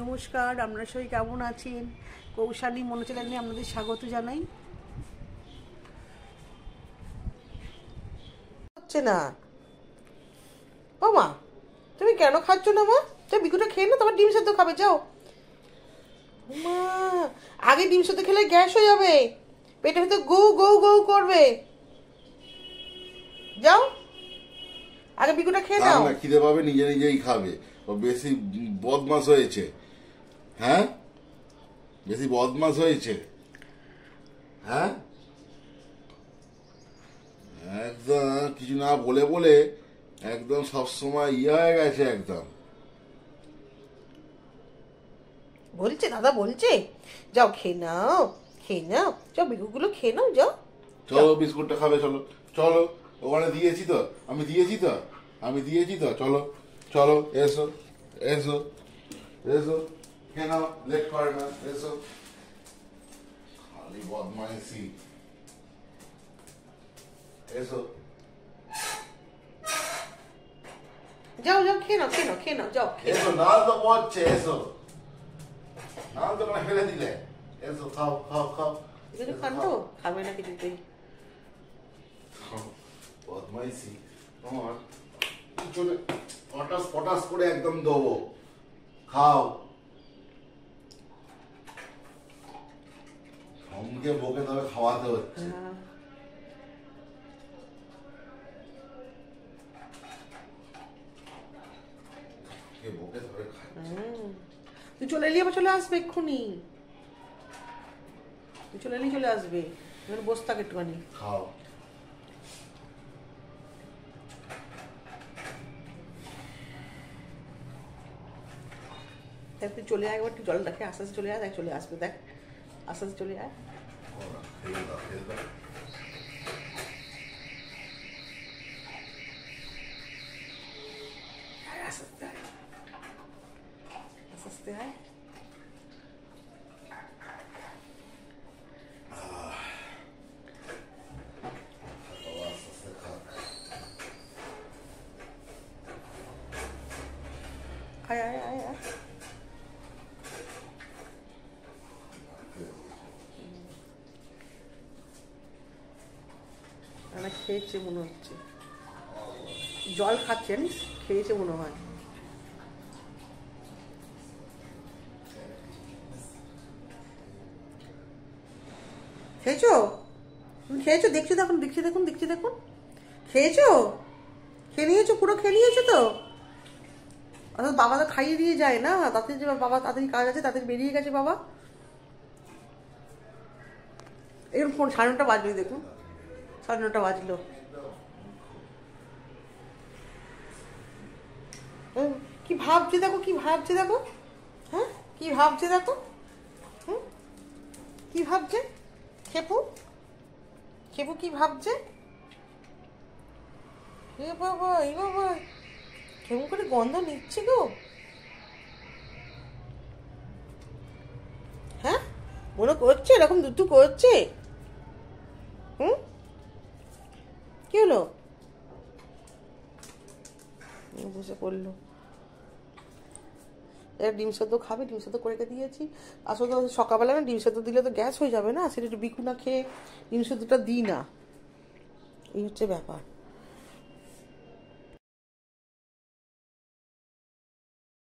নমস্কার, আপনারা সবাই কেমন আছেন? কৌশালী মনোচ্যানেলে আপনাদের স্বাগত জানাই। হচ্ছে না। ও মা, তুমি কেন খাচ্ছ না মা? তো বিকুটা খেয়ে না, তোমার ডিম সেদ্ধ খাবে, যাও। মা, আগে ডিম সেদ্ধ খেলে গ্যাস হয়ে যাবে, পেটের ভিতরে গৌ গৌ গৌ করবে। যাও, আগে বিকুটা খেয়ে নাও। না, খিদে পাবে, নিজে নিজেই খাবে। ও বেশি বদমাস হয়েছে। হ্যাঁ, বেশি বদমাস হয়েছে। হ্যাঁ, একদম কিছু না বলে বলে একদম সবসময় হয়ে গেছে একদম। বলছে দাদা, বলছে যাও খেয়ে নাও, খেয়ে নাও, যাও বিকুগুলো খেয়ে নাও, যাও। চলো বিস্কুটটা খাবে, চলো চলো, ওখানে দিয়েছি তো, আমি দিয়েছি তো, চলো চলো, এসো এসো এসো, খেয়ে নাও, লেট করে না, এসো। খালি বদমাইশি। এসো, যাও যাও, খেয়ে নাও, খেয়ে নাও, খেয়ে নাও, যাও। এসো, নাল তো পড়ছে, এসো। নাল তো মানে ফেলে দিলে, এসো, খাও খাও খাও। কিন্তু কাণ্ড খাবে না কিছুতেই। বদমাইশি তোমার, পিছনে পটাস পটাস করে একদম দেবো, খাও। সঙ্গে বকে তবে খাওয়াতে হচ্ছে। বকে ধরে তুই চলে এলি, আবার চলে আসবে এক্ষুনি। তুই চলে এলি, চলে আসবে। বস থাক একটুখানি, খাও। তুই চলে আয়, একবার একটু জল রাখে, আস্তে আস্তে চলে আয়, দেখ চলে আসবে, দেখ আস্তে আস্তে চলে আয়। আস্তে আস্তে আয়, আস্তে আস্তে আয়। আয় আয় আয় আয়। খেয়েছে মনে হচ্ছে, জল খাচ্ছে জানিস, খেয়েছে মনে হয়। খেয়েছো? তুমি খেয়েছো? দেখছি দেখুন, দেখছি দেখুন, দেখছি দেখুন, খেয়েছো? খেয়ে নিয়েছো, পুরো খেয়ে নিয়েছো তো? অর্থাৎ বাবা তো খাইয়ে দিয়ে যায় না, তাতে যে বাবা তাড়াতাড়ি কাজ আছে, তাদের বেরিয়ে গেছে বাবা। এরকম ফোন 9:30 বাজলো, দেখুন 9:30 বাজলো। কি ভাবছে দেখো, কি ভাবছে দেখো, হ্যাঁ কি ভাবছে দেখো, হুম কি ভাবছে খেপু, খেপু কি ভাবছে? এ বাবা, এ বাবা, কেমন করে গন্ধ নিচ্ছে গো। হ্যাঁ, মনে করছে এরকম দুধ করছে? কি হলো? বসে পড়লো। ডিম সেদ্ধ খাবে, ডিম সেদ্ধ করে রেখে দিয়েছি। আসলে তো সকালবেলা না ডিম সেদ্ধ দিলে তো গ্যাস হয়ে যাবে না, সেটা একটু বিকু না খেয়ে ডিম সেদ্ধটা দিই না, এই হচ্ছে ব্যাপার।